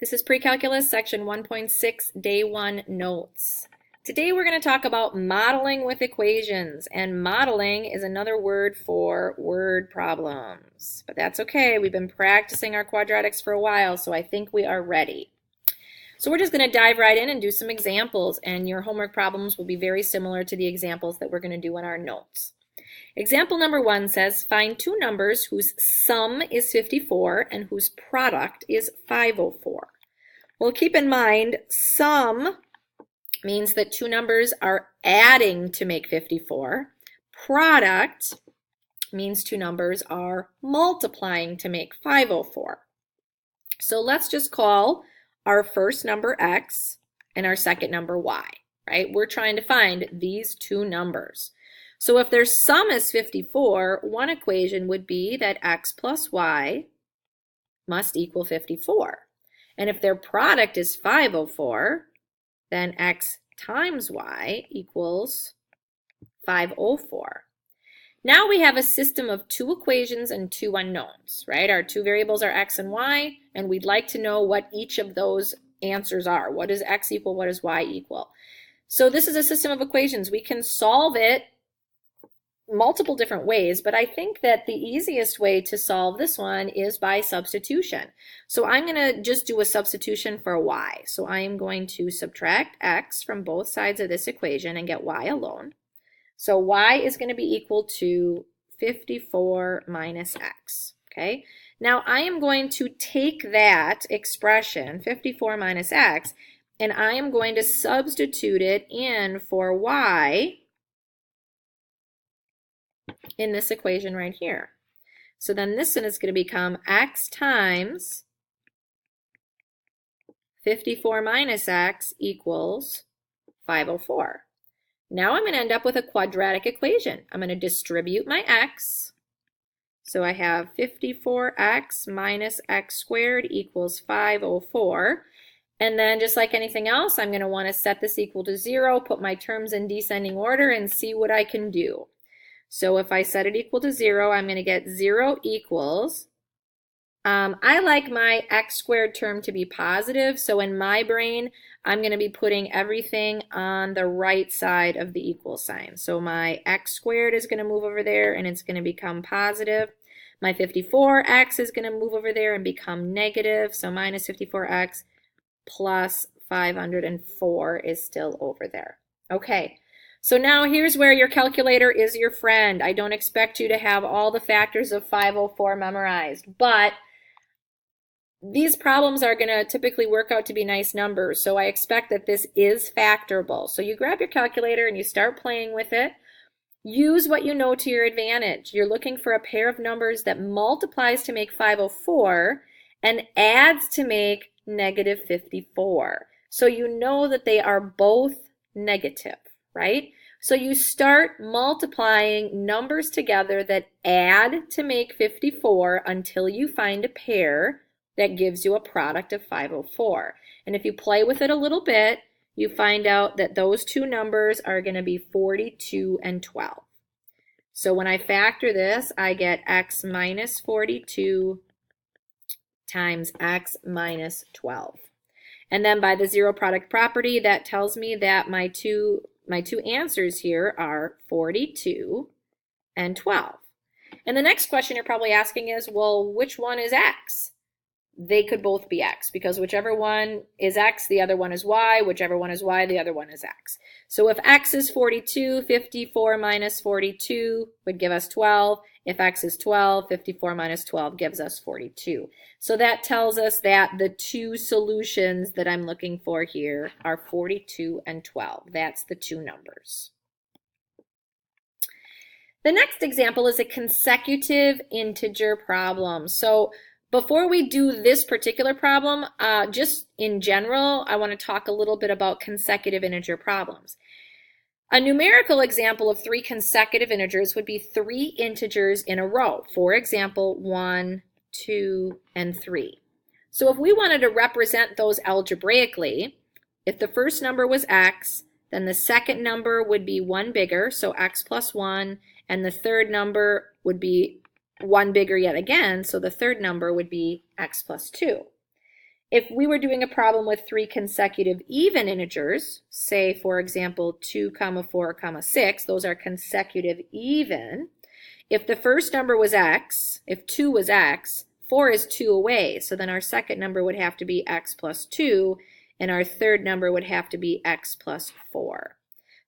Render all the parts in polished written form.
This is Precalculus Section 1.6 Day 1 Notes. Today we're going to talk about modeling with equations, and modeling is another word for word problems. But that's okay, we've been practicing our quadratics for a while, so I think we are ready. So we're just going to dive right in and do some examples, and your homework problems will be very similar to the examples that we're going to do in our notes. Example number 1 says, find two numbers whose sum is 54 and whose product is 504. Well, keep in mind, sum means that two numbers are adding to make 54. Product means two numbers are multiplying to make 504. So let's just call our first number x and our second number y, right? We're trying to find these two numbers. So if their sum is 54, one equation would be that x plus y must equal 54. And if their product is 504, then x times y equals 504. Now we have a system of two equations and two unknowns, right? Our two variables are x and y, and we'd like to know what each of those answers are. What does x equal? What does y equal? So this is a system of equations. We can solve it multiple different ways, but I think that the easiest way to solve this one is by substitution. So I'm going to just do a substitution for y. So I am going to subtract x from both sides of this equation and get y alone. So y is going to be equal to 54 minus x. Okay. Now I am going to take that expression, 54 minus x, and I am going to substitute it in for y in this equation right here. So then this one is going to become x times 54 minus x equals 504. Now I'm going to end up with a quadratic equation. I'm going to distribute my x. So I have 54x minus x squared equals 504. And then just like anything else, I'm going to want to set this equal to 0, put my terms in descending order, and see what I can do. So if I set it equal to 0, I'm going to get 0 equals, I like my x squared term to be positive, so in my brain, I'm going to be putting everything on the right side of the equal sign. So my x squared is going to move over there, and it's going to become positive. My 54x is going to move over there and become negative, so minus 54x plus 504 is still over there. Okay. So now here's where your calculator is your friend. I don't expect you to have all the factors of 504 memorized, but these problems are going to typically work out to be nice numbers, so I expect that this is factorable. So you grab your calculator and you start playing with it. Use what you know to your advantage. You're looking for a pair of numbers that multiplies to make 504 and adds to make negative 54. So you know that they are both negative, right? So you start multiplying numbers together that add to make 54 until you find a pair that gives you a product of 504. And if you play with it a little bit, you find out that those two numbers are going to be 42 and 12. So when I factor this, I get x minus 42 times x minus 12. And then by the zero product property, that tells me that my two answers here are 42 and 12. And the next question you're probably asking is, well, which one is x? They could both be x, because whichever one is x, the other one is y. Whichever one is y, the other one is x. So if x is 42, 54 minus 42 would give us 12. If x is 12, 54 minus 12 gives us 42. So that tells us that the two solutions that I'm looking for here are 42 and 12. That's the two numbers. The next example is a consecutive integer problem. So before we do this particular problem, just in general, I want to talk a little bit about consecutive integer problems. A numerical example of three consecutive integers would be three integers in a row. For example, 1, 2, and 3. So if we wanted to represent those algebraically, if the first number was x, then the second number would be 1 bigger, so x plus 1, and the third number would be 1 bigger yet again, so the third number would be x plus 2. If we were doing a problem with 3 consecutive even integers, say for example 2, 4, 6, those are consecutive even. If the first number was x, if 2 was x, 4 is 2 away, so then our second number would have to be x plus 2, and our third number would have to be x plus 4.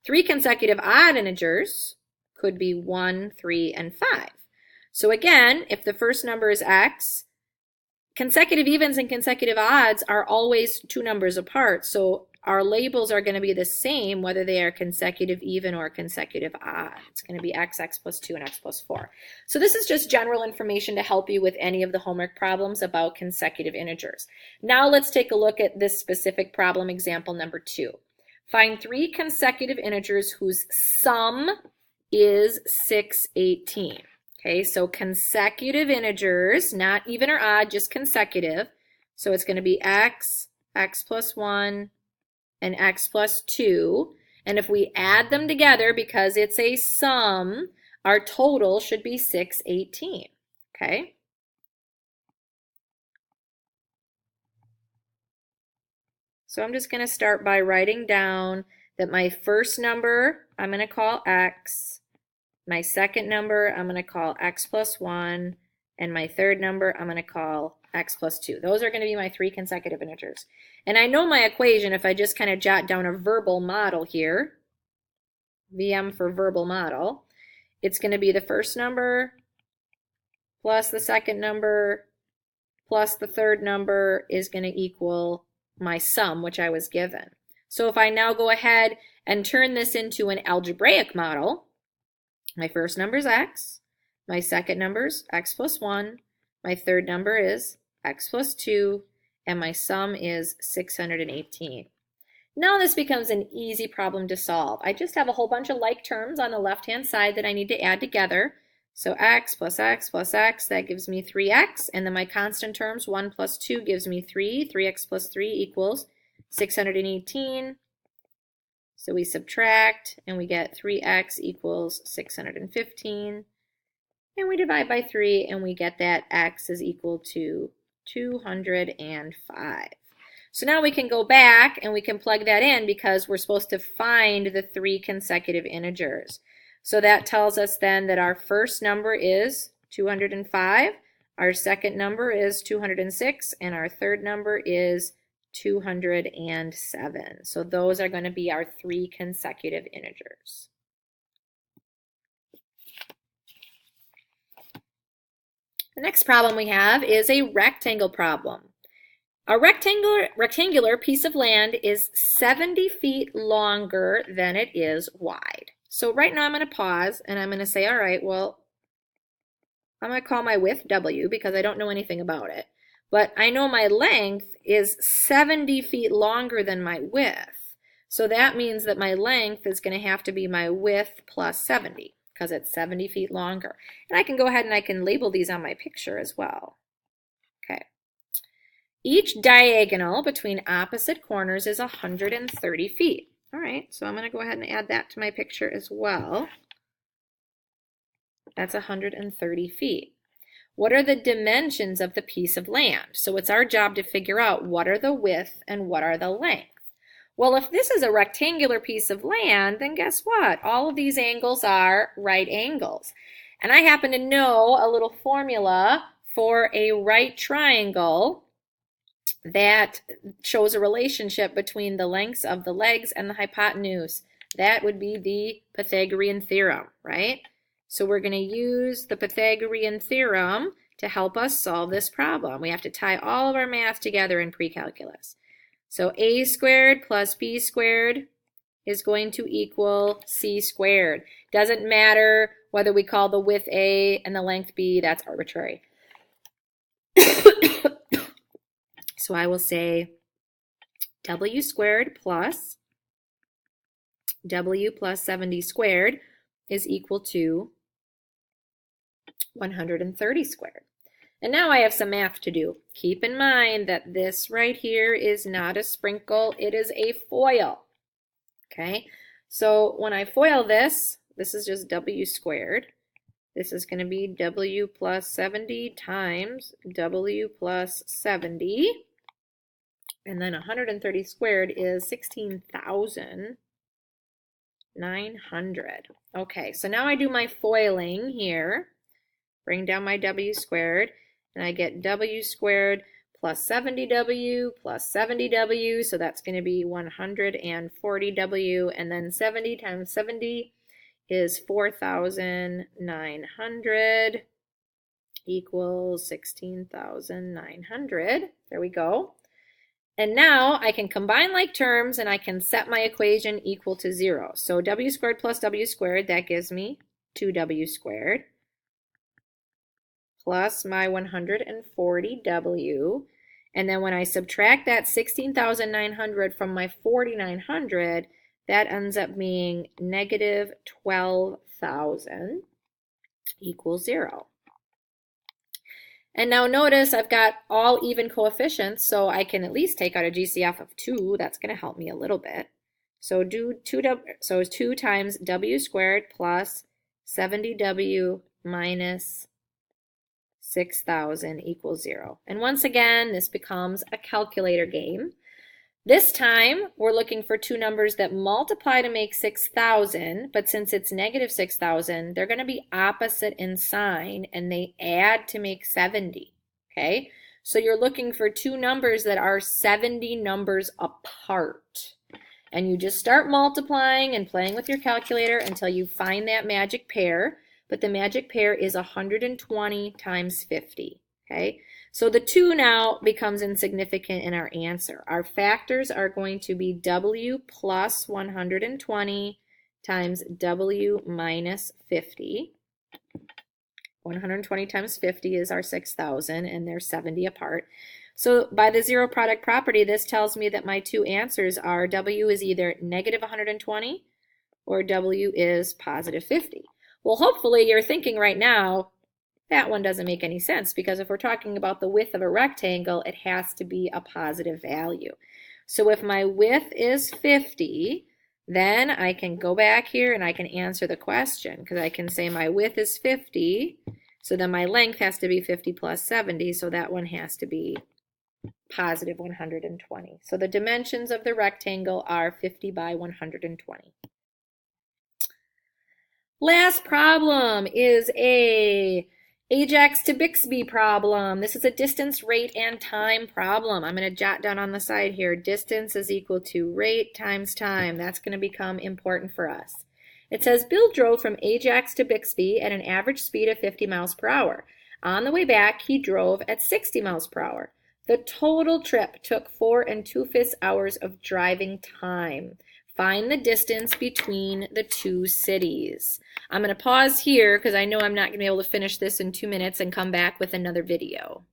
3 consecutive odd integers could be 1, 3, and 5. So again, if the first number is x, consecutive evens and consecutive odds are always 2 numbers apart, so our labels are going to be the same whether they are consecutive even or consecutive odd. It's going to be x, x plus 2, and x plus 4. So this is just general information to help you with any of the homework problems about consecutive integers. Now let's take a look at this specific problem, example number 2. Find 3 consecutive integers whose sum is 618. Okay, so consecutive integers, not even or odd, just consecutive. So it's going to be x, x plus 1, and x plus 2. And if we add them together, because it's a sum, our total should be 618. Okay? So I'm just going to start by writing down that my first number I'm going to call x, my second number I'm going to call x plus 1, and my third number I'm going to call x plus 2. Those are going to be my 3 consecutive integers. And I know my equation if I just kind of jot down a verbal model here, VM for verbal model, it's going to be the first number plus the second number plus the third number is going to equal my sum, which I was given. So if I now go ahead and turn this into an algebraic model, my first number is x, my second number is x plus 1, my third number is x plus 2, and my sum is 618. Now this becomes an easy problem to solve. I just have a whole bunch of like terms on the left-hand side that I need to add together. So x plus x plus x, that gives me 3x, and then my constant terms, 1 plus 2 gives me 3. 3x plus 3 equals 618. So we subtract, and we get 3x equals 615. And we divide by 3, and we get that x is equal to 205. So now we can go back, and we can plug that in because we're supposed to find the 3 consecutive integers. So that tells us then that our first number is 205, our second number is 206, and our third number is 207. So those are going to be our 3 consecutive integers. The next problem we have is a rectangle problem. A rectangular piece of land is 70 feet longer than it is wide. So right now I'm going to pause and I'm going to say, all right, well, I'm going to call my width W because I don't know anything about it. But I know my length is 70 feet longer than my width. So that means that my length is going to have to be my width plus 70 because it's 70 feet longer. And I can go ahead and I can label these on my picture as well. Okay. Each diagonal between opposite corners is 130 feet. All right, so I'm going to go ahead and add that to my picture as well. That's 130 feet. What are the dimensions of the piece of land? So it's our job to figure out what are the width and what are the length. Well, if this is a rectangular piece of land, then guess what? All of these angles are right angles. And I happen to know a little formula for a right triangle that shows a relationship between the lengths of the legs and the hypotenuse. That would be the Pythagorean theorem, right? So we're going to use the Pythagorean theorem to help us solve this problem. We have to tie all of our math together in pre-calculus. So a squared plus b squared is going to equal c squared. Doesn't matter whether we call the width a and the length b, that's arbitrary. So I will say w squared plus w plus 70 squared is equal to 130 squared. And now I have some math to do. Keep in mind that this right here is not a sprinkle, it is a FOIL. Okay, so when I FOIL this, this is just w squared. This is going to be w plus 70 times w plus 70. And then 130 squared is 16,900. Okay, so now I do my foiling here. Bring down my w squared, and I get w squared plus 70w plus 70w, so that's going to be 140w, and then 70 times 70 is 4,900 equals 16,900. There we go. And now I can combine like terms and I can set my equation equal to 0. So w squared plus w squared, that gives me 2w squared plus my 140w. And then when I subtract that 16,900 from my 4,900, that ends up being negative 12,000 equals 0. And now notice I've got all even coefficients, so I can at least take out a GCF of 2. That's going to help me a little bit. So it's 2 times w squared plus 70w minus 6,000 equals 0. And once again, this becomes a calculator game. This time, we're looking for two numbers that multiply to make 6,000, but since it's negative 6,000, they're going to be opposite in sign, and they add to make 70, okay? So you're looking for two numbers that are 70 numbers apart. And you just start multiplying and playing with your calculator until you find that magic pair, but the magic pair is 120 times 50, okay? So the 2 now becomes insignificant in our answer. Our factors are going to be w plus 120 times w minus 50. 120 times 50 is our 6,000, and they're 70 apart. So by the zero product property, this tells me that my two answers are w is either negative 120 or w is positive 50. Well, hopefully you're thinking right now, that one doesn't make any sense, because if we're talking about the width of a rectangle, it has to be a positive value. So if my width is 50, then I can go back here and I can answer the question, because I can say my width is 50, so then my length has to be 50 plus 70, so that one has to be positive 120. So the dimensions of the rectangle are 50 by 120. Last problem is a Ajax to Bixby problem. This is a distance, rate, and time problem. I'm going to jot down on the side here, distance is equal to rate times time. That's going to become important for us. It says Bill drove from Ajax to Bixby at an average speed of 50 miles per hour. On the way back, he drove at 60 miles per hour. The total trip took 4 2/5 hours of driving time. Find the distance between the two cities. I'm going to pause here because I know I'm not going to be able to finish this in 2 minutes and come back with another video.